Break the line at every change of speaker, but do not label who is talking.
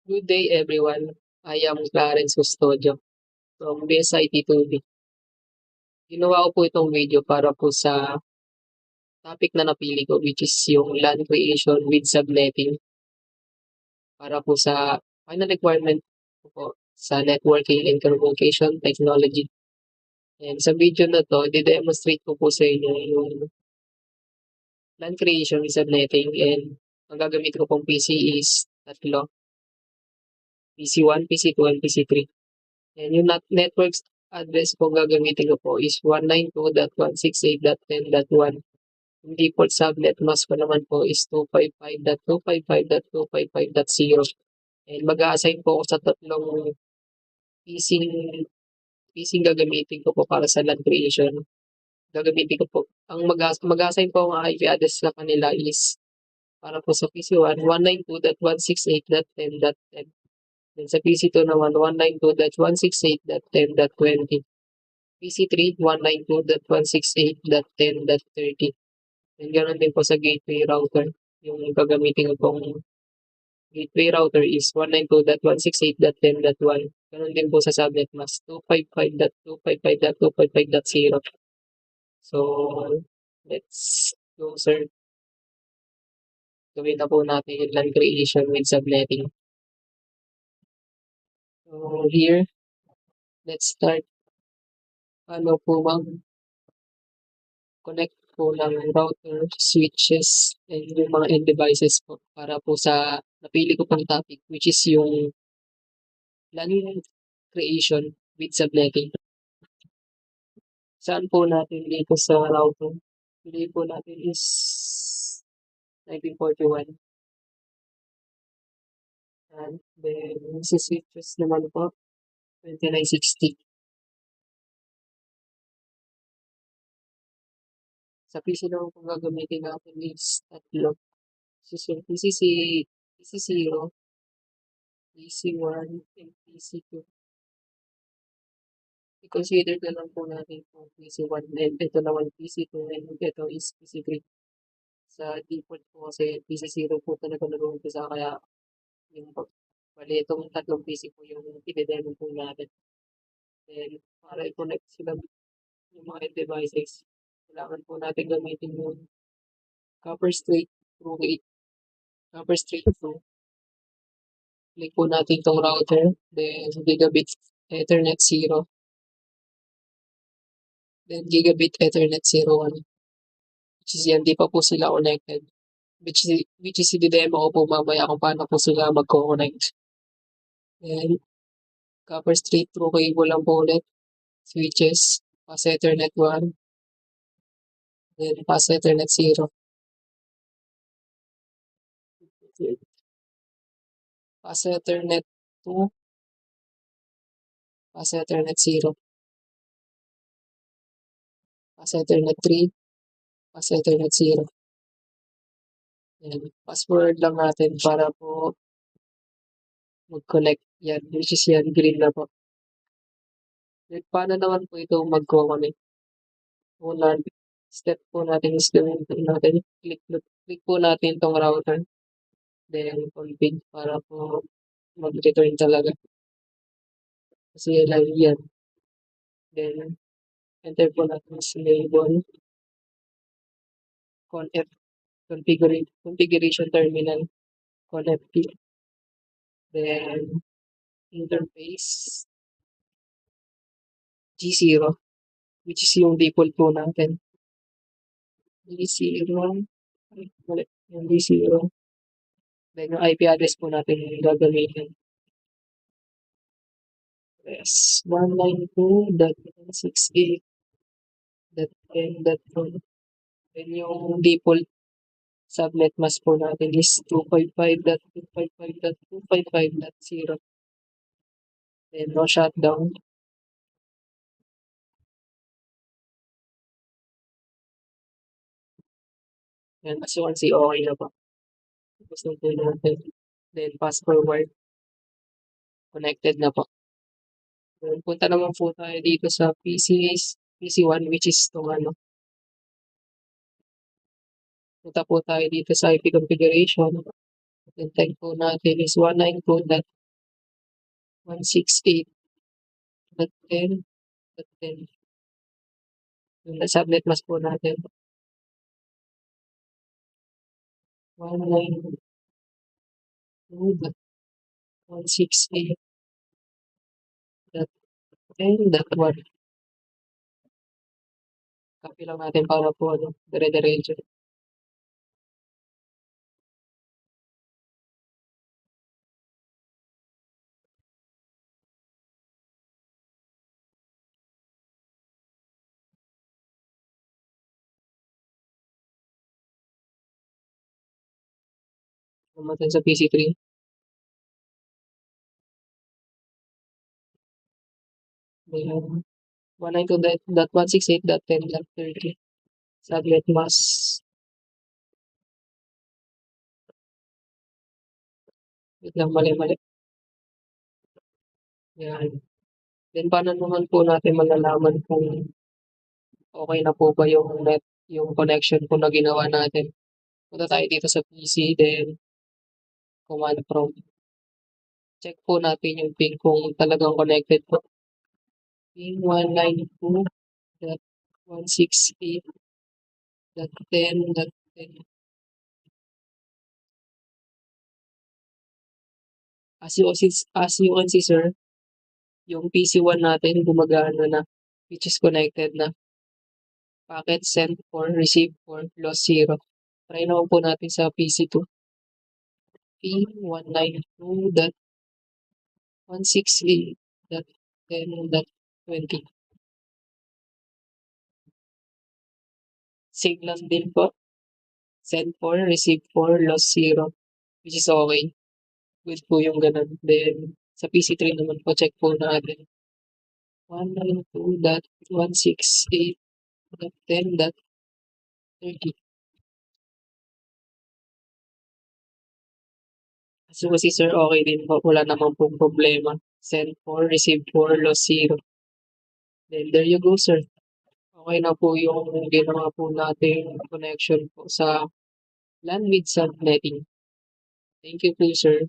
Good day, everyone. I am Clarence Custodio from BSIT2B. Ginawa ko po itong video para po sa topic na napili ko, which is yung land creation with subnetting para po sa final requirement ko po sa networking and communication technology. And sa video na to, di-demonstrate ko po sa inyo yung land creation with subnetting, and ang gagamit ko pong PC is tatlo, PC1, PC2, and PC3. And yung networks address po gagamitin ko po is 192.168.10.1. Yung default subnet mask ko naman po is 255.255.255.0. And mag-a-assign po ako sa tatlong piecing gagamitin ko po para sa LAN creation. Gagamitin ko po. Ang mag-a-assign po ang IP address sa kanila is para po sa PC1, 192.168.10.10. Then sa PC2 naman, 192.168.10.20. PC3, 192.168.10.30. And ganoon din po sa gateway router. Yung gagamitin ko pong gateway router is 192.168.10.1. Ganoon din po sa subnet mask, 255.255.255.0. So, let's go, sir. Gawin na po natin yung LAN creation with subnetting. So, here, let's start. Paano po connect po ng router, switches, and yung mga end devices po para po sa napili ko pang topic, which is yung LAN creation with subnetting. Saan po natin dito sa router? Pili po natin is 1941. And then, sa switches naman po, 2960. Sa PC naman po gagamitin natin is tatlo. PC0, PC1, and PC2. I-consider na lang po natin kung PC1 and ito naman PC2 and ito is PC3. Sa default po kasi PC0 po talaga nag-uumpisa kaya yung bali itong tatlong PC po yung i-demo po natin. Then para i-connect sila yung mga devices, kailangan po natin gamitin yung copper straight through. Click po natin itong router, then gigabit Ethernet 0, then gigabit Ethernet 01, which is yan, di pa po sila connected. Which is i-demo ko po mamaya kung paano po sila magko-connect. Then, copper straight through cable lang po ulit. Switches, pass Ethernet 1, then pass Ethernet 0. Pass Ethernet 2, pass Ethernet 0. Pass Ethernet 3, pass Ethernet 0. Yan. Password lang natin para po mag-connect yan, which is yan, green na po. Then, paano naman po ito mag-connect? Una, step po natin is gawin natin, click po natin itong router, then config para po mag-return talaga. Kasi yan. Then, enter po natin sa label, conf, configuration terminal, conft, then interface, G0, which is yung default po natin. G0, yung G0. Then yung IP address po natin yung gagamitin. Yes, 192.168.10.1. Then yung default subnet mask po natin is 255.255.255.0. Then no shutdown. Yan, as you can see, okay na po. Tapos na po natin. Then pass forward. Connected na po. Then punta naman po tayo dito sa PC1, which is itong ano. Punta po tayo dito sa IP configuration. Then type po natin is 168.10.10. Yung na-subnet mask po natin. 192.168.10.1. Copy lang natin para po dire-diretso. Natin sa PC3. Ayan. 192.168.10.30. Subnet mask. Wait lang, mali. Yan. Then, paano naman po natin malalaman kung okay na po ba yung net, yung connection po na ginawa natin? Punta tayo dito sa PC, then command prompt. Check po natin yung ping kung talagang connected po. Ping 192.168.10.10. As you can see, sir, yung PC1 natin gumagana na, which is connected na. Packet sent for, receive for, loss 0. Try naman po natin sa PC2. P192.168.10.20. Same lang din po. Send for, receive for, loss 0. Which is okay. Good po yung ganun. Then, sa PC3 naman po, check po natin. 192.168.10.30. So, kasi sir, okay din po. Wala naman pong problema. Send for, receive for, loss 0. Then, there you go, sir. Okay na po yung ginawa po nating connection po sa LAN with subnetting. Thank you po, sir.